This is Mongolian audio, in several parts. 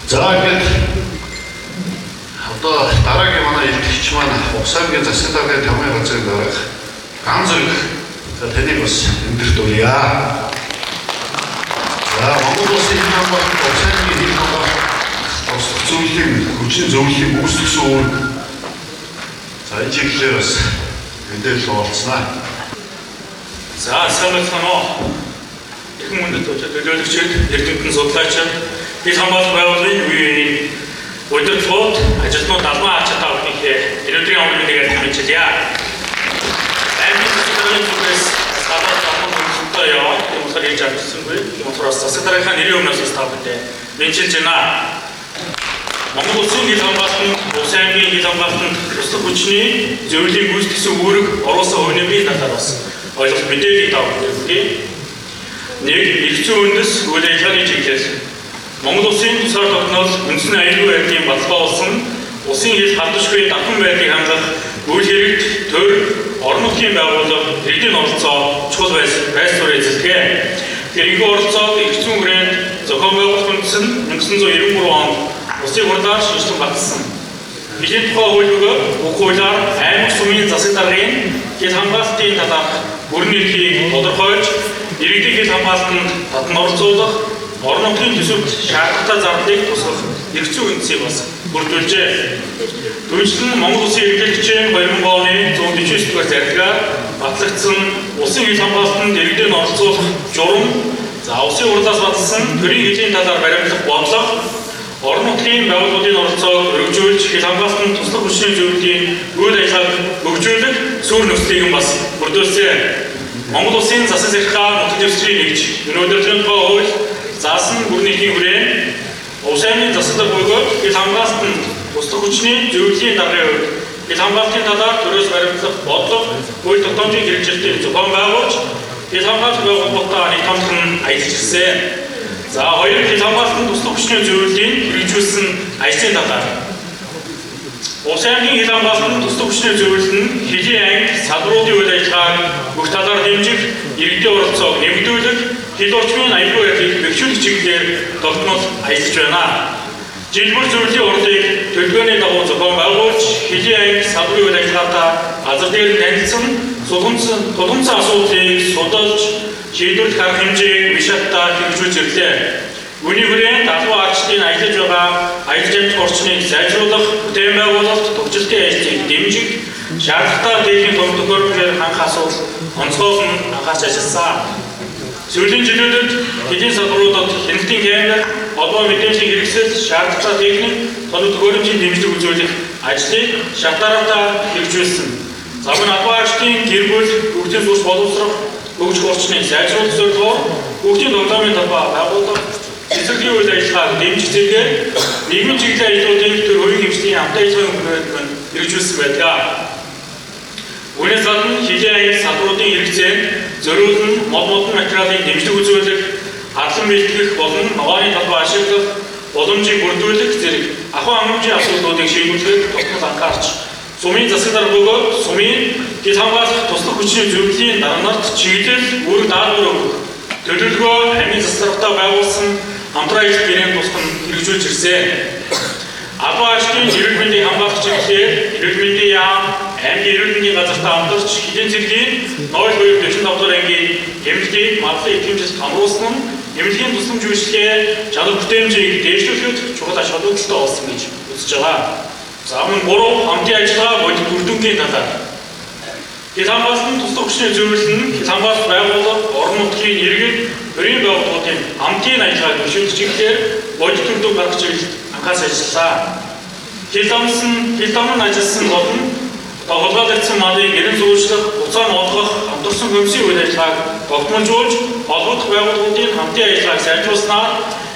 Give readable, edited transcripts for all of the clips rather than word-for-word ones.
За ингээд одоо дараагийн манай илтгэгч маань Ухсангийн засгийн даргын тамгын газрын дарга Ган Зэрэг таныг бас эндэрт үлье. За Монгол улсын хамгаалалт Ухсангийн хил хамгаалалт зөвлөлийн хүчин зөвлөлийн үүсгэсэн үүрэг за энэ чиглэлээр бас мэдээлэл олцснаа. За сайн байна уу? Их мөндөд төлөөлөгчид, эрдэмтэн судлаачид, хил хамгаалалт байгууллагын үеийн удирдлагууд, ажилтнууд албан ачаалтаа бүхнийхээ өнөөдрийн өмнөнийг хэлмэлчилье. Аймгийн засгийн зүгээс сабар хамт хүмүүстэй яваад хүмүүсээр хийж авчихсангүй. Монголоос засаг даргийнхаа нэрийн өмнөөс стабилтэй менчилж байна. Монгол улсын хил хамгаалалт, улс аймгийн хил хамгаалалт туслах хүчний зөвлөлийн гүйцэтгэсэн үүрэг оруулсан хувийн талаар бас ойлголт мэдээллийг тавьдаг. Нэг эрхцэн үндэс үйл ажиллагааны чиглэл Монгол улсын тусгаар тогтнол үндэсний аюулгүй байдлын баталгаа болсон улсын хил халдваргүй давхан байдлыг хангах үйл хэрэгт төр орон нутгийн байгууллага иргэдийн оролцоо чухал байр суурь эзэлдэг. Тэрнгүү оролцоог эрхцэн хүрээнд зохион байгуулах үндэс нь 1993 онд улсын хурлаар шинжилэн баталсан. Бидний тухай хууль бөгөөд бүх хуулиар аймаг сумын засаг даргын хил хамгаалалтын талаарх бүрэн эрхийг тодорхойлж иргэдийн хил хамгаалтанд татан оролцуулах орон нутгийн төсөвт шаардлагатай зардлыг тусгах эрхцэн үндэсийг бас бүрдүүлжээ. Түүнчлэн Монгол улсын эрхлэгчийн 2000 оны 149 дугаар зарлигаар батлагдсан улсын хил хамгаалтанд иргэдийн оролцуулах журам улсын хурлаас баталсан төрийн хилийн талаар баримтлах бодлого орон нутгийн байгууллагын оролцоог өргөжүүлж хил хамгаалтанд туслах хүчний зөвлөлийн үйл ажиллагааг хөгжүүлэх суурь нөхцөлийг бас бүрдүүлсэн. Монгол улсын засаг захиргаа нутаг дэвсгэрийн нэгж өнөөдрийн тухай хууль заасан бүрнийхний хүрээнд улс аймгийн засаг дарга бөгөөд хил хамгаалтанд туслах хүчний зөвлөлийн даргын хувьд хил хамгаалтын талаар төрөөс баримтлах бодлого хууль тогтоомжийн хэрэгжилтийг зохион байгуулж хил хамгаалалт байгууллагуудаа нийтомлон аялж ирсэн. За хоёр хил хамгаалтанд туслах хүчний зөвлөлийн хэрэгжүүлсэн ажлын талаар улс аймгийн хил хамгаалтанд туслах хүчний зөвлөл нь хилийн анги салбаруудын үйл ажиллагааг бүх талаар дэмжих, иргэдийн оролцоог нэмэгдүүлэх, хил орчмын аюулгүй байдлыг бэхжүүлэх чиглэлээр тогтмол ажиллаж байна. Жилбэр зөвлөлийн урдыг төлөвлөгөөний дагуу зохион байгуулж, хилийн анги салбарын үйл ажиллагаатай газар дээр танилцсан тулгымцсан асуудлыг судалж, шийдвэрлэх арга хэмжээг үе шаттай хэрэгжүүлж ирлээ. Үүний хүрээнд албан агчдын ажиллаж байгаа аялал жуулчлал орчныг сайжруулах, бүтээн байгуулалт, төвчлөлтийн ажлыг дэмжих, шаардлагатай техникийн том тохиолдлыг хангах асуудал онцгойлон анхаарч ажилласан. Сүүлийн жилүүдэд хэдийн салбаруудад хяналтын камер, холбоо мэдээллийн хэрэгсэл, шаардлагатай техник, тоног төхөөрөмжийн дэмжлэг үзүүлэх ажлыг шалтгаалалтаа хэрэгжүүлсэн. Замын албан агчдын гэр бүл, хүүхдийн сурч боловсрох, хөгжих орчныг сайжруулах зорилгоор хүүхдийн тоглоомын талбай байгуулах, цэцэрлэгийн үйл ажиллагааг дэмжих зэргээр нийгмийн чиглэлийн ажлуудыг төр хувийн хэмжээний хамт ажиллагааны хүрээнд хэрэгжүүлсэн байдаг. Үүнээс гадна хилийн анги салбаруудын хэрэгцээнд зориулсан мод материалын дэмжлэг үзүүлэх, хадлан бэлтгэх болон ногооны талбай ашиглах боломжийг бүрдүүлэх зэрэг ахуйн хангамжийн асуудлуудыг шийдвэрлэхэд тогтмол анхаарч сумын засаг дарга бөгөөд сумын хил хамгаалах туслах хүчний зөвлөлийн дарганарт чиглэл үүрэг даалгавар өгөх, төлөвлөгөө аймгийн засаг даргатай байгуулсан хамтран ажил гэрээнд тусган хэрэгжүүлж ирсэн. Албан агчдын эрүүл мэндийг хамгаалах чиглэлээр эрүүл мэндийн яам, аймгийн эрүүл мэндийн газартай хамтарч хэдийн цэглэгийн 0245 дугаар ангийн эмнэлгийг маллын итгэмжлэлд хамруулсан нь эмнэлгийн тусламж үйлчлэгээ чанар бүтээмжийг дээшлүүлэхэд чухал ач холбогдолтой болсон гэж үзэж байгаа. За мөн 3 хамтын ажиллагаа бодит үр дүнгийн талаар хил хамгаалтанд туслах хүчний зөвлөл нь хил хамгаалалт байгууллага, орон нутгийн иргэд, төрийн байгууллагуудын хамтын ажиллагааг бэхжүүлэх чиглэлээр бодит үр дүн гаргах чиглэлд анхаарч ажиллалаа. Хил дамн ажилласан болон хулгайлагдсан малын гэрэн зүүжлэх, буцаан олгох, хамтарсан хөмсийн үйл ажиллагааг тогтмолжуулж, холбогдох байгууллагуудын хамтын ажиллагааг сайжруулснаар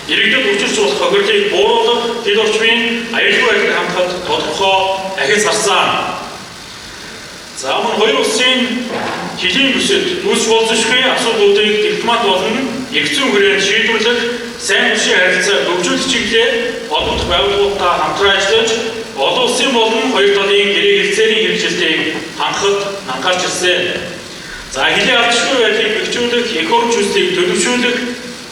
иргэдэд учирч болох тохиолдлыг бууруулах, хил орчмын аюулгүй байдлыг хангахад тодорхой ахиц гарсан. За мөн хоёр улсын хилийн бүсэд үүсч болзошгүй асуудлуудыг дипломат болон эрхцэн хүрээнд шийдвэрлэх, сайн хүчний харилцааг хөгжүүлэх чиглэлээр холбогдох байгууллагуудтай хамтран ажиллаж, олон улсын болон хоёр талын гэрээ хэлцээрийн хэрэгжилтийг хангахад анхаарч ирсэн. За хилийн ардчилсан байдлыг бэхжүүлэх, эх оромж хүслийг төлөвшүүлэх,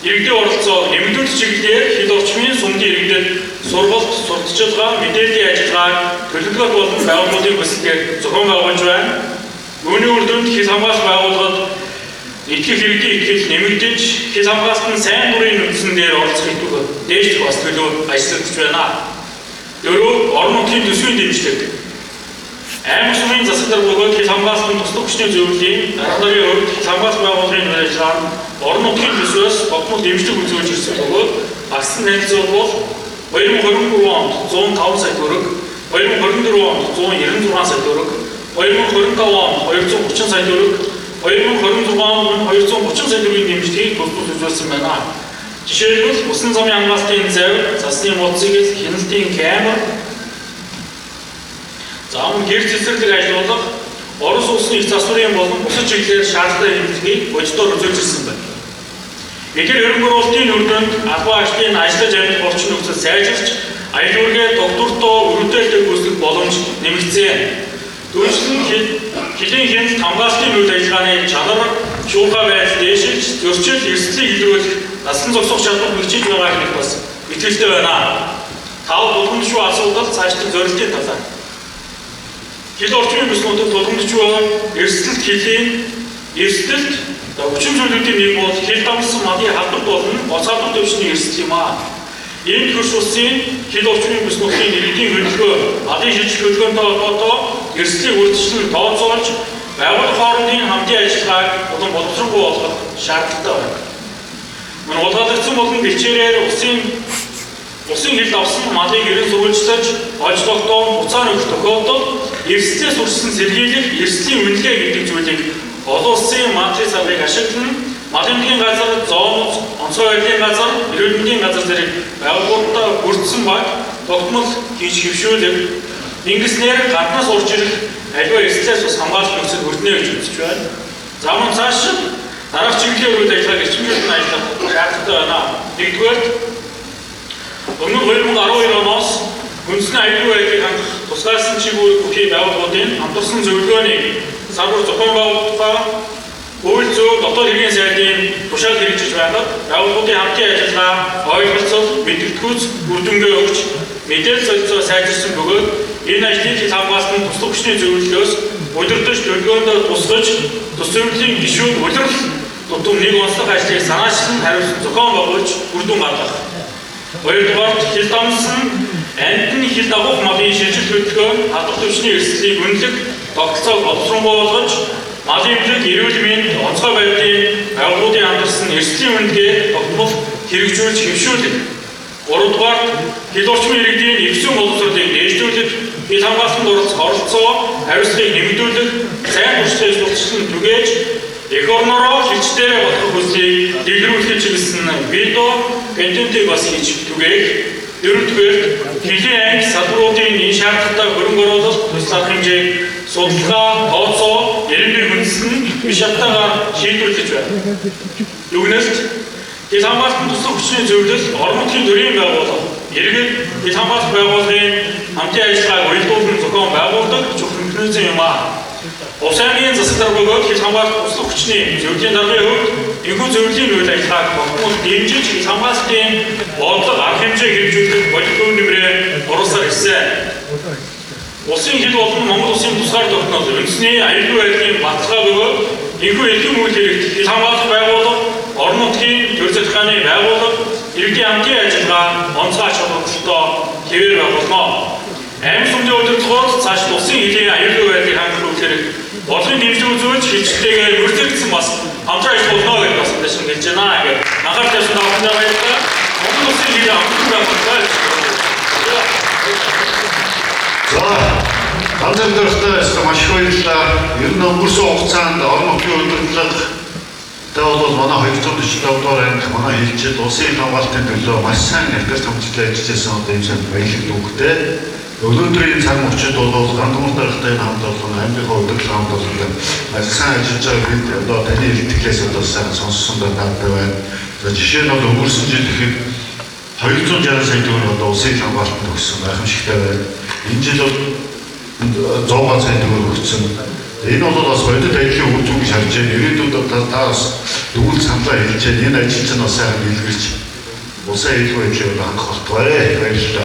иргэдийн оролцоог нэмэгдүүлэх чиглэлээр хил орчмын сумдын иргэдэд сургалт, сурталчилгаа, мэдээллийн ажиллагааг төлөвлөгөөт болон байгууллагын хүсэлээр зохион байгуулж байна. Үүний үр дүнд хил хамгаалах байгууллагад итгэх хэрэгтийн итгэл нэмэгдэж, хил хамгаалалтын сайн дурын үндсэн дээр оролцох идэвхтэй дээшлэх бас төлөв ажиллагдаж байна. Дөрөв, орон нутгийн төсвийн дэмжлэг. Аймаг сумын засаглал бөгөөд хил хамгаалалтын туслах хүчний зөвлөлийн дарга нарын хувьд хил хамгаалах байгууллагын үйл ажиллагаа орон нутгийн төсвөөс тогтмол дэмжлэг үзүүлж ирсэн бөгөөд багассан танилцуул бол 2023 онд 105 сая төгрөг, 2024 онд 196 сая төгрөг, 2025 онд 230 сая төгрөг, 2026 онд 230 сая төгрөгийн дэмжлэгийг тусгал үзүүлсэн байна. Жишээлбэл усан замын хамгаалтын завь, засны муудсыг хяналтын камер, зам гэр цэцэрлэг ажиллуулах, Орос улсны их засварын болон бусад чиглэлээр шаардлагатай хэмжээгийг бодитоор үзүүлж ирсэн байна. Эдгээр хөрөнгө үр дүнд албан ажлын ажиллаж амьдрах орчин нөхцөл сайжирч, аялал жуулчлалын доктортой өргөдөлтөд гүйцэтгэх боломж нэмэгдсэн. Түүнчлэн хилийн хяналт хамгаалалтын үйл ажиллагааны чанар, шуурхай байдал дээшилж, зөрчил эрсдлийг илрүүлэх насан зогсох чадвар хөгжиж байгаа гэдэгт бас итгэлтэй байна. Тав тулгамдшгүй асуудал цаашдын зорилтын талаар. Хил орчмын бүснүүдэд тулгамдшгүй эрсдэлт хилийн эрсдэлт хүчин зүйлүүдийн нэг бол хил дамжсан малын халдварт болон гоцаалдын төвшний эрсдэл юм аа. Энэ төрш улсын хил орчмын бүснүүдийн иргэдийн хөдөлгөөн, малын шилжих хөдөлгөөнтэй холбоотой эрсдлийг үргэлжлэн тооцоолж, байгууллага хоорондын хамтын ажиллагааг улам боловсронгүй болгох шаардлагатай байна. Мөн улгаалагдсан болон бэлчээрээр усын хил авсан малыг ерөн сурвалжлаж, олж тогтоон, буцаа нөхөх тохиолдолд эрсдлээс үржсэн сэргийлэх, эрсдлийн үнэлгээ гэдэг зүйлийг олон улсын матрис аврыг ашиглан, малын эдийн газар, зоонууд, онцгой байдлын газар, эрүүл мэндийн газар зэрэг байгууллагуудаа бүрдсэн баг тогтмол хийж хэвшүүлэх, ингэснээр гаднаас урж ирэх аливаа эрсдлээс бас хамгаалах нөхцөл бүрднэ гэж үзэж байна. За мөн цааш дараах чиглэлийн үйл ажиллагааг эрчимлүүлэн ажиллах шаардлагатай байна. Нэгдүгээр, өмнө 2012 оноос хүнсний аюулгүй байдлыг хангах тусгайлсан чиглэл бүхий байгууллагуудын хамтарсан зөвлөгөөнийг сарвар зохион байгуулалтаа үйл зөв дотоод хэргийн сайдын тушаал хэрэгжиж байгаад байгууллагуудын хамтын ажиллагаа, ойлголцол, мэдээлэлгүйц үр дүнгээ өгч мэдээлэл солилцоо сайжирсан бөгөөд энэ ажлыг хил хамгаалалтын туслах хүчний зөвлөлөөс удирдах төлөвлөгөөндөө тусгаж, тус зөвлөлийн гишүүд улирал тутам нэг онцлог ажлыг санаачлан хариуцсан зохион байгуулж үр дүн гаргах. Хоёрдугаар, хил дамжсан амтны хил дагуух малын шилжих хөдөлгөөн, халдвар төвчний эрсдлийг үнэлэх, тогтолцоог боловсронгүй болгож, малын эмнэлэг, эрүүл мэнд, онцгой байдлын байгууллагуудын хамтарсан эрсдлийн үнэлгээ тогтмол хэрэгжүүлж хэвшүүлэх. Гуравдугаар, хил орчмын иргэдийн эвсэн боловсролыг дээшлүүлэх, хил хамгаалтанд оролцоо, хариуцлагыг нэмэгдүүлэх, сайн туршлагын сурталчлан түгээж, эх орнороо хилчдээрээ болох хүслийг дэлгэрүүлэхэд чиглэсэн видео контентыг бас хийж түгээх. Дөрөвдүгээр, хилийн анги салбаруудын энэ шаардлагатай хөрөнгө оруулалт, туслах хэмжээг судалгаа, тооцоо, эренбэг үндэслэн биш хаттайгаар шийдвэрлэж байна. Дүгнэлт, хил хамгаалтын туслах хүчний зөвлөл, орон нутгийн төрийн байгууллага, иргэд хил хамгаалах байгууллагын хамтын ажиллагааг уялдуулан зохион байгуулдаг чухал механизм юм аа. Улс аймгийн засаглал бөгөөд хил хамгаалах туслах хүчний зөвлөлийн даргын хувьд энэхүү зөвлөлийн үйл ажиллагааг тогтмол дэмжиж хил хамгаалтын бодлого арга хэмжээ хэрэгжүүлэх бодитын нэмрээ оруулсаар ирсэн. Улсын хил болон Монгол улсын тусгаар тогтнол үндэсний аюулгүй байдлын баталгаа бөгөөд энэхүү элдэн үйл хэрэгт хил хамгаалах байгууллага, орон нутгийн төр захиргааны байгууллага, иргэдийн хамтын ажиллагаа онцгой чадвартай хэвээр байгуулна. Аймаг сумын удирдлагууд цааш улсын хилийн аюулгүй байдлыг хангах үйлдвэрийг бодлогын дэмжлэг үзүүлж хилчтэйгээ мөрдөгдсөн бас хамтран ажиллах болно гэж бас хэлж байна гэх. Анхаарал тавьсан тавтан баярлалаа. Монгол улсын хилийн хамтран байгууллагаа За, хамтран дөрөвтэй маш их баярлалаа. Ер нь өнгөрсөн хугацаанд орон нутгийн удирдлага бол манай 247 дугаар анги манай хилчид улсын хамгаалтын төлөө маш сайн нэвтрүүлж хамтдаа ажиллажсэн одоо энэ сайн баярлалаа үгтэй. Өнөөдрийн цаг мөчид бол гандмал даргатай хамт олон аймгийн удирдлага хамт олон маш сайн ажиллаж байгаа бид одоо таны илтгэлээс одоо сайн сонссон байна. За жишээ нь бол өнгөрсөн жил ихэд 260 сая төгрөг одоо улсын хамгаалтанд өгсөн гайхамшигтай байна. Энэ жил бол 100 сая төгрөг өгсөн. Энэ бол бас бодит ажлын үр дүнг харж байна. Ирээдүйд та бас дүүл саналаа хэлж байна. Энэ ажил чинь бас сайн илэрч улсын аюулгүй байдлыг хангах болтугай. Баярлалаа.